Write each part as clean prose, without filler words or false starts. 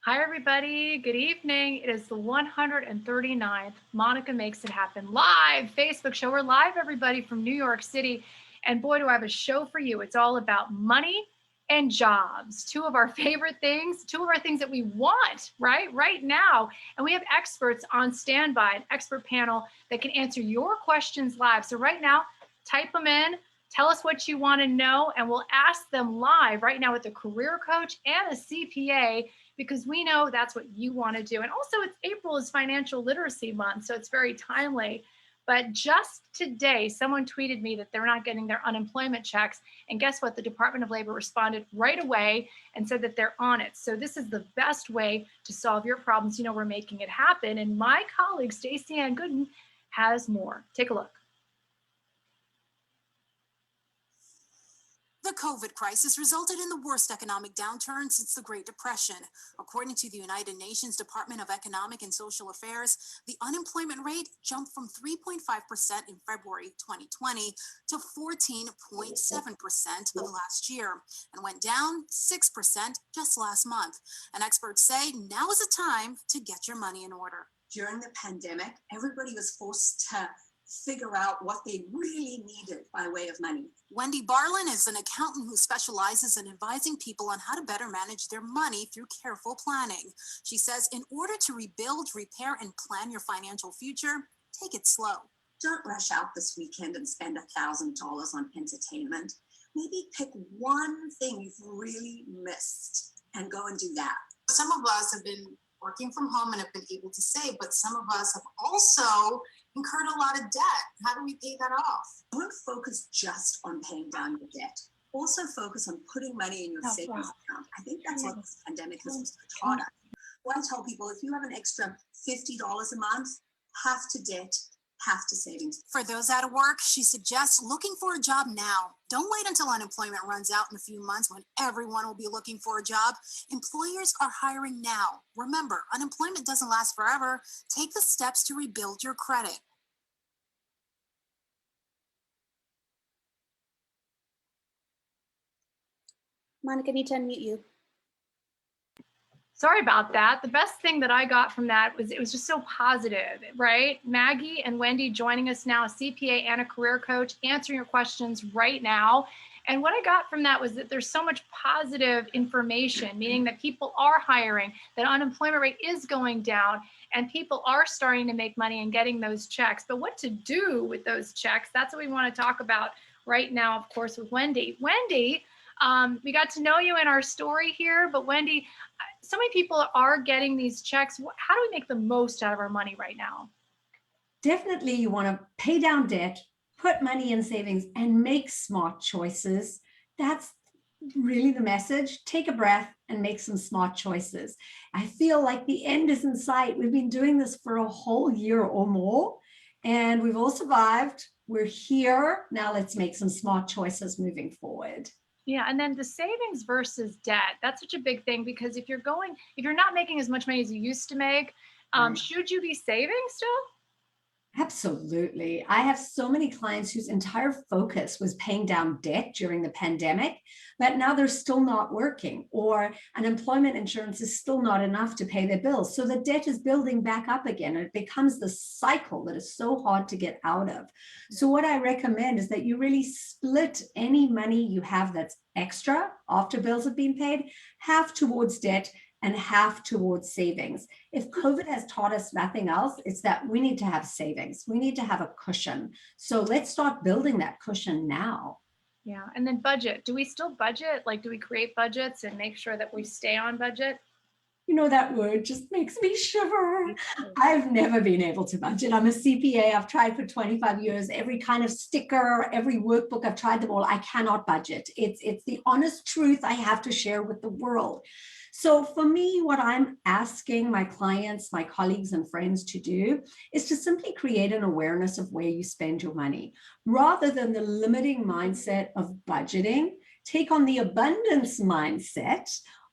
Hi, everybody. Good evening. It is the 139th Monica Makes It Happen live Facebook show. We're live, everybody, from New York City. And boy, do I have a show for you. It's all about money and jobs, two of our favorite things, two of our things that we want, right now. And we have experts on standby, an expert panel that can answer your questions live. So right now, type them in. Tell us what you want to know, and we'll ask them live right now with a career coach and a CPA, because we know that's what you want to do. And also, April is Financial Literacy Month, so it's very timely. But just today, someone tweeted me that they're not getting their unemployment checks. And guess what? The Department of Labor responded right away and said that they're on it. So this is the best way to solve your problems. You know, we're making it happen. And my colleague, Stacey Ann Gooden, has more. Take a look. The COVID crisis resulted in the worst economic downturn since the Great Depression. According to the United Nations Department of Economic and Social Affairs, the unemployment rate jumped from 3.5% in February 2020 to 14.7% of last year and went down 6% just last month. And experts say now is the time to get your money in order. During the pandemic, everybody was forced to figure out what they really needed by way of money. Wendy Barlin is an accountant who specializes in advising people on how to better manage their money through careful planning. She says in order to rebuild, repair, and plan your financial future, take it slow. Don't rush out this weekend and spend $1,000 on entertainment. Maybe pick one thing you've really missed and go and do that. Some of us have been working from home and have been able to save, but some of us have also incurred a lot of debt. How do we pay that off? Don't focus just on paying down your debt. Also focus on putting money in your savings account. I think that's what this pandemic has also taught us. Well, I tell people, if you have an extra $50 a month, half to debt, half to savings. For those out of work, she suggests looking for a job now. Don't wait until unemployment runs out in a few months when everyone will be looking for a job. Employers are hiring now. Remember, unemployment doesn't last forever. Take the steps to rebuild your credit. Monica, I need to unmute you. Sorry about that. The best thing that I got from that was it was just so positive, right? Maggie and Wendy joining us now, a CPA and a career coach, answering your questions right now. And what I got from that was that there's so much positive information, meaning that people are hiring, that unemployment rate is going down, and people are starting to make money and getting those checks. But what to do with those checks, that's what we want to talk about right now, of course, with Wendy. Wendy, we got to know you in our story here, but Wendy, so many people are getting these checks. How do we make the most out of our money right now? Definitely, you want to pay down debt, put money in savings, and make smart choices. That's really the message. Take a breath and make some smart choices. I feel like the end is in sight. We've been doing this for a whole year or more, and we've all survived. We're here. Now let's make some smart choices moving forward. Yeah, and then the savings versus debt, that's such a big thing, because if you're not making as much money as you used to make, should you be saving still? Absolutely. I have so many clients whose entire focus was paying down debt during the pandemic, but now they're still not working, or unemployment insurance is still not enough to pay their bills. So the debt is building back up again. And it becomes the cycle that is so hard to get out of. So what I recommend is that you really split any money you have that's extra after bills have been paid, half towards debt and half towards savings. If COVID has taught us nothing else, it's that we need to have savings. We need to have a cushion. So let's start building that cushion now. Yeah, and then budget. Do we still budget? Like, do we create budgets and make sure that we stay on budget? You know, that word just makes me shiver. I've never been able to budget. I'm a CPA. I've tried for 25 years. Every kind of sticker, every workbook, I've tried them all. I cannot budget. It's the honest truth I have to share with the world. So for me, what I'm asking my clients, my colleagues and friends to do is to simply create an awareness of where you spend your money. Rather than the limiting mindset of budgeting, take on the abundance mindset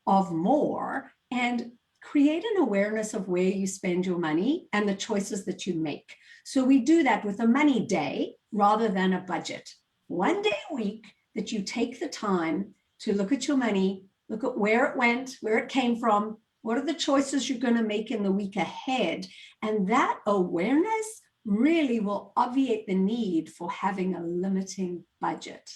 of more and create an awareness of where you spend your money and the choices that you make. So we do that with a money day rather than a budget. One day a week that you take the time to look at your money, look at where it went, where it came from, What are the choices you're going to make in the week ahead? And that awareness really will obviate the need for having a limiting budget.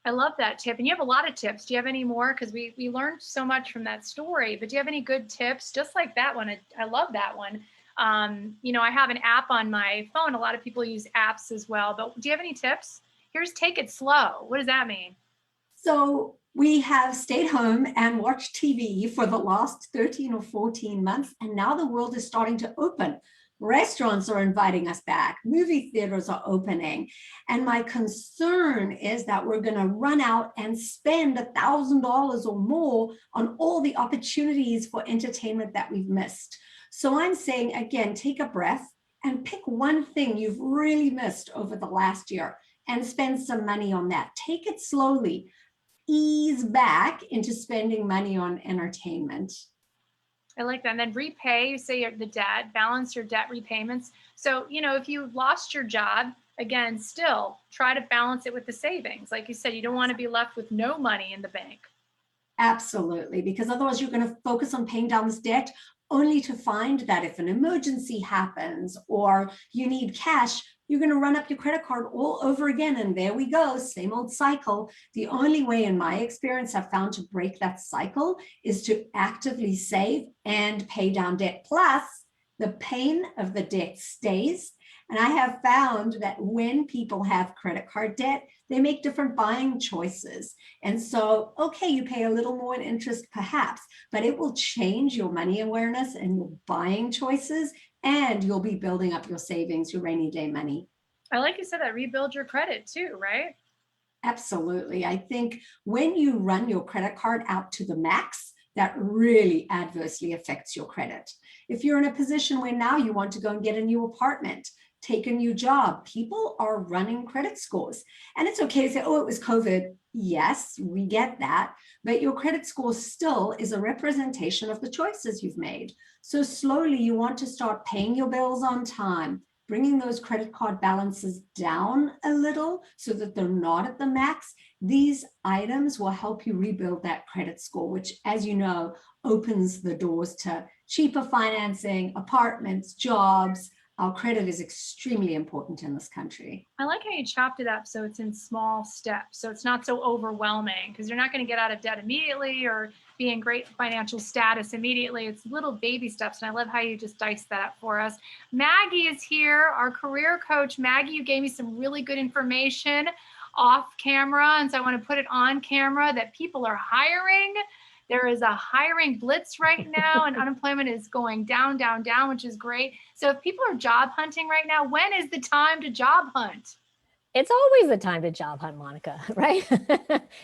I love that tip. And you have a lot of tips. Do you have any more? Because we learned so much from that story, but do you have any good tips? Just like that one. I love that one. I have an app on my phone. A lot of people use apps as well, but do you have any tips? Here's take it slow. What does that mean? So we have stayed home and watched TV for the last 13 or 14 months, and now the world is starting to open. Restaurants are inviting us back. Movie theaters are opening. And my concern is that we're going to run out and spend $1,000 or more on all the opportunities for entertainment that we've missed. So I'm saying, again, take a breath and pick one thing you've really missed over the last year and spend some money on that. Take it slowly. Ease back into spending money on entertainment. I like that. And then repay, you say the debt, balance your debt repayments. So, if you lost your job, again, still try to balance it with the savings. Like you said, you don't want to be left with no money in the bank. Absolutely, because otherwise you're going to focus on paying down this debt only to find that if an emergency happens or you need cash, you're going to run up your credit card all over again. And there we go, same old cycle. The only way, in my experience, I've found to break that cycle is to actively save and pay down debt. Plus, the pain of the debt stays. And I have found that when people have credit card debt, they make different buying choices. And so, okay, you pay a little more in interest perhaps, but it will change your money awareness and your buying choices, and you'll be building up your savings, your rainy day money. I like you said that, rebuild your credit too, right? Absolutely. I think when you run your credit card out to the max, that really adversely affects your credit. If you're in a position where now you want to go and get a new apartment, take a new job, people are running credit scores. And it's okay to say, oh, it was COVID. Yes, we get that. But your credit score still is a representation of the choices you've made. So slowly you want to start paying your bills on time, bringing those credit card balances down a little so that they're not at the max. These items will help you rebuild that credit score, which, as you know, opens the doors to cheaper financing, apartments, jobs. Our credit is extremely important in this country. I like how you chopped it up so it's in small steps, so it's not so overwhelming, because you're not going to get out of debt immediately or be in great financial status immediately. It's little baby steps, and I love how you just diced that up for us. Maggie is here, our career coach. Maggie, you gave me some really good information off camera, and so I want to put it on camera that people are hiring. There is a hiring blitz right now, and unemployment is going down, down, down, which is great. So if people are job hunting right now, when is the time to job hunt? It's always the time to job hunt, Monica, right?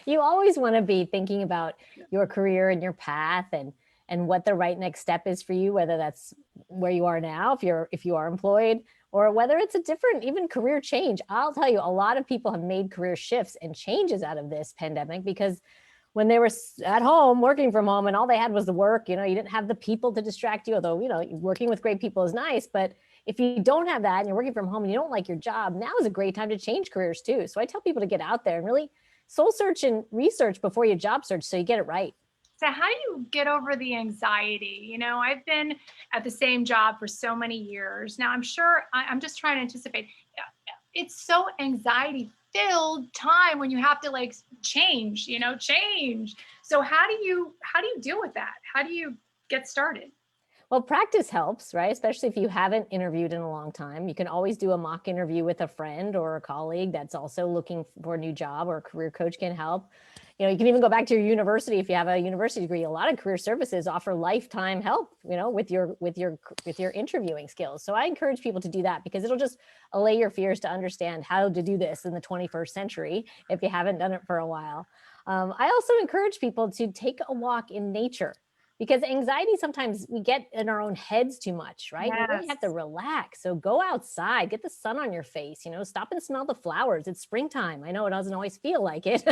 You always want to be thinking about your career and your path and what the right next step is for you, whether that's where you are now, if you are employed, or whether it's a different even career change. I'll tell you, a lot of people have made career shifts and changes out of this pandemic because when they were at home, working from home, and all they had was the work, you didn't have the people to distract you, although, working with great people is nice. But if you don't have that and you're working from home and you don't like your job, now is a great time to change careers too. So I tell people to get out there and really soul search and research before you job search so you get it right. So how do you get over the anxiety? I've been at the same job for so many years. Now, I'm sure I'm just trying to anticipate. It's so anxiety filled time when you have to change. So how do you deal with that? How do you get started? Well, practice helps, right? Especially if you haven't interviewed in a long time. You can always do a mock interview with a friend or a colleague that's also looking for a new job, or a career coach can help. You can even go back to your university if you have a university degree. A lot of career services offer lifetime help, with your interviewing skills. So I encourage people to do that because it'll just allay your fears to understand how to do this in the 21st century if you haven't done it for a while. I also encourage people to take a walk in nature, because anxiety, sometimes we get in our own heads too much, right? Yes. You really have to relax. So go outside, get the sun on your face, stop and smell the flowers. It's springtime. I know it doesn't always feel like it,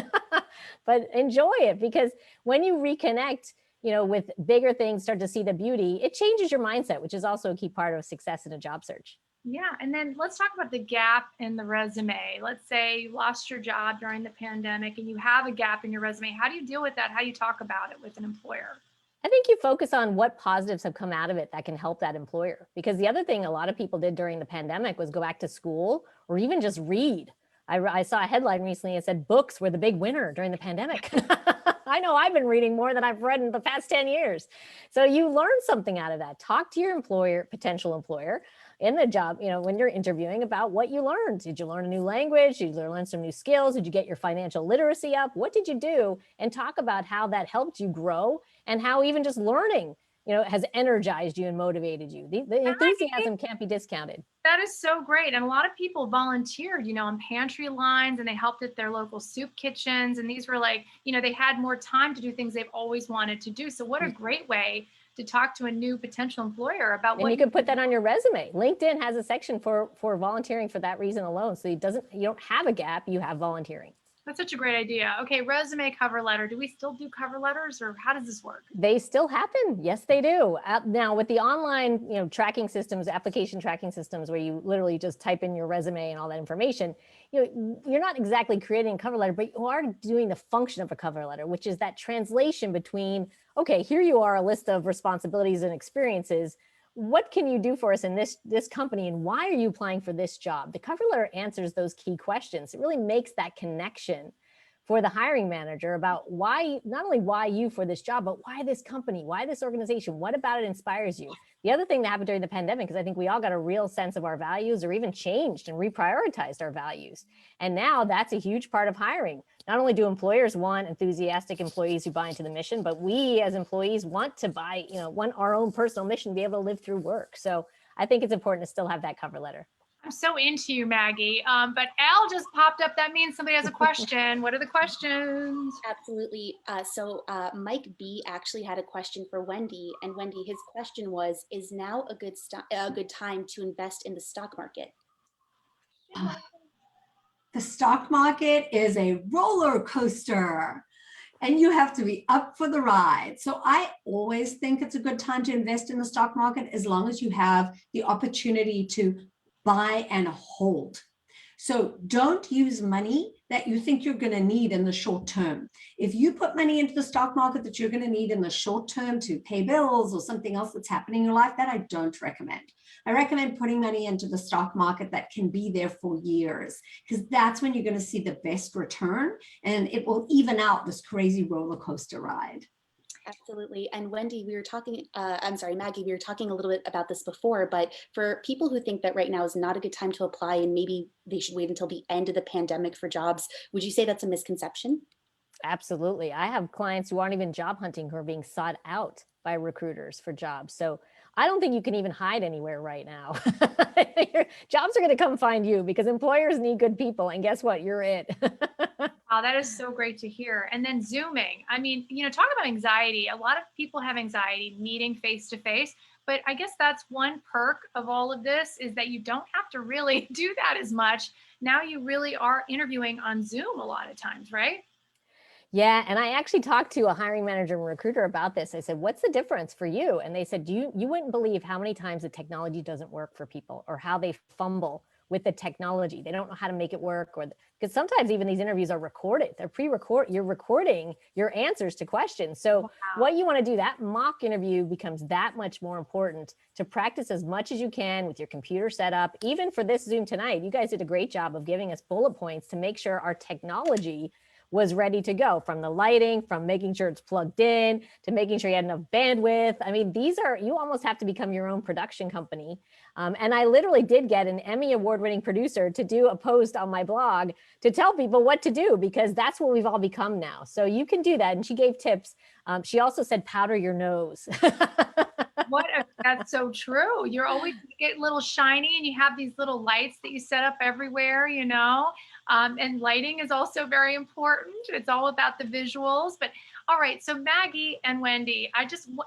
but enjoy it, because when you reconnect, with bigger things, start to see the beauty, it changes your mindset, which is also a key part of success in a job search. Yeah. And then let's talk about the gap in the resume. Let's say you lost your job during the pandemic and you have a gap in your resume. How do you deal with that? How do you talk about it with an employer? I think you focus on what positives have come out of it that can help that employer. Because the other thing a lot of people did during the pandemic was go back to school or even just read. I saw a headline recently that said books were the big winner during the pandemic. I know I've been reading more than I've read in the past 10 years. So you learn something out of that. Talk to your employer, potential employer in the job, when you're interviewing about what you learned. Did you learn a new language? Did you learn some new skills? Did you get your financial literacy up? What did you do? And talk about how that helped you grow and how even just learning, has energized you and motivated you. The enthusiasm can't be discounted. That is so great. And a lot of people volunteered, on pantry lines, and they helped at their local soup kitchens. And these were like, they had more time to do things they've always wanted to do. So what a great way to talk to a new potential employer about what you can put that on your resume. LinkedIn has a section for volunteering for that reason alone. So you don't have a gap, you have volunteering. That's such a great idea. Okay, resume, cover letter. Do we still do cover letters, or how does this work? They still happen. Yes, they do. Now with the online, tracking systems, application tracking systems, where you literally just type in your resume and all that information, you're not exactly creating a cover letter, but you are doing the function of a cover letter, which is that translation between, okay, here you are, a list of responsibilities and experiences. What can you do for us in this company, and why are you applying for this job? The cover letter answers those key questions. It really makes that connection for the hiring manager about why, not only why you for this job, but why this company, why this organization, what about it inspires you? The other thing that happened during the pandemic is I think we all got a real sense of our values, or even changed and reprioritized our values. And now that's a huge part of hiring. Not only do employers want enthusiastic employees who buy into the mission, but we as employees want to want our own personal mission to be able to live through work. So I think it's important to still have that cover letter. I'm so into you, Maggie. But Al just popped up. That means somebody has a question. What are the questions? Absolutely. So Mike B actually had a question for Wendy, and Wendy, his question was, is now a good time to invest in the stock market? The stock market is a roller coaster, and you have to be up for the ride. So I always think it's a good time to invest in the stock market, as long as you have the opportunity to buy and hold. So don't use money that you think you're going to need in the short term. If you put money into the stock market that you're going to need in the short term to pay bills or something else that's happening in your life, that I don't recommend. I recommend putting money into the stock market that can be there for years, because that's when you're going to see the best return, and it will even out this crazy roller coaster ride. Absolutely. And Wendy, Maggie, we were talking a little bit about this before, but for people who think that right now is not a good time to apply and maybe they should wait until the end of the pandemic for jobs, would you say that's a misconception? Absolutely. I have clients who aren't even job hunting who are being sought out by recruiters for jobs. So I don't think you can even hide anywhere right now. Jobs are going to come find you, because employers need good people. And guess what? You're it. Wow, that is so great to hear. And then Zooming. I mean, talk about anxiety. A lot of people have anxiety meeting face to face, but I guess that's one perk of all of this, is that you don't have to really do that as much. Now you really are interviewing on Zoom a lot of times, right? Yeah. And I actually talked to a hiring manager and recruiter about this. I said, what's the difference for you? And they said, you wouldn't believe how many times the technology doesn't work for people, or how they fumble with the technology. They don't know how to make it work, because sometimes even these interviews are recorded. They're you're recording your answers to questions. So wow. What you want to do, that mock interview becomes that much more important, to practice as much as you can with your computer set up. Even for this Zoom tonight, you guys did a great job of giving us bullet points to make sure our technology was ready to go, from the lighting, from making sure it's plugged in, to making sure you had enough bandwidth. I mean, you almost have to become your own production company. And I literally did get an Emmy award-winning producer to do a post on my blog to tell people what to do, because that's what we've all become now. So you can do that. And she gave tips. She also said, powder your nose. That's so true. You're always get a little shiny, and you have these little lights that you set up everywhere, and lighting is also very important. It's all about the visuals. But all right, so Maggie and Wendy,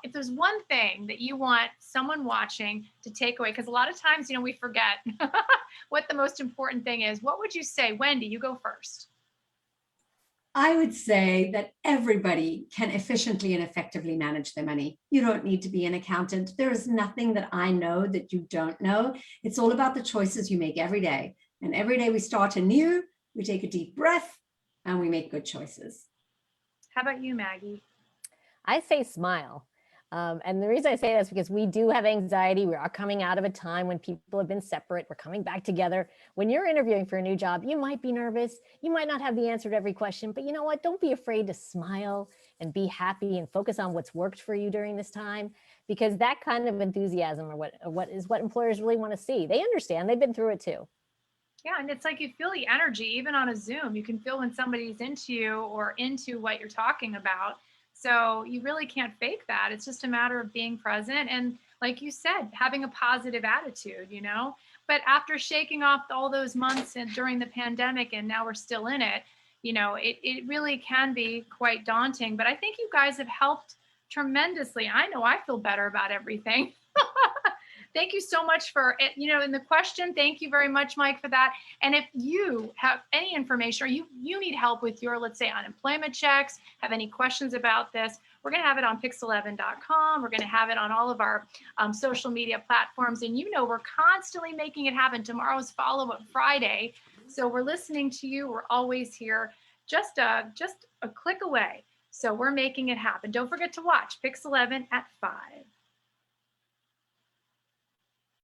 if there's one thing that you want someone watching to take away, because a lot of times, we forget what the most important thing is. What would you say? Wendy, you go first. I would say that everybody can efficiently and effectively manage their money. You don't need to be an accountant. There is nothing that I know that you don't know. It's all about the choices you make every day. And every day we start anew, we take a deep breath, and we make good choices. How about you, Maggie? I say smile. And the reason I say that is because we do have anxiety. We are coming out of a time when people have been separate. We're coming back together. When you're interviewing for a new job, you might be nervous. You might not have the answer to every question, but you know what? Don't be afraid to smile and be happy and focus on what's worked for you during this time, because that kind of enthusiasm or what employers really want to see. They understand. They've been through it too. Yeah, and it's like you feel the energy even on a Zoom. You can feel when somebody's into you or into what you're talking about. So you really can't fake that. It's just a matter of being present and, like you said, having a positive attitude, you know. But after shaking off all those months and during the pandemic, and now we're still in it, you know, it really can be quite daunting. But I think you guys have helped tremendously. I know I feel better about everything. Thank you so much for it. You know, in the question, thank you very much, Mike, for that. And if you have any information or you need help with your, let's say, unemployment checks, have any questions about this, we're going to have it on pix11.com. We're going to have it on all of our social media platforms. And you know, we're constantly making it happen. Tomorrow's follow-up Friday. So we're listening to you. We're always here, just a click away. So we're making it happen. Don't forget to watch Pix11 at 5.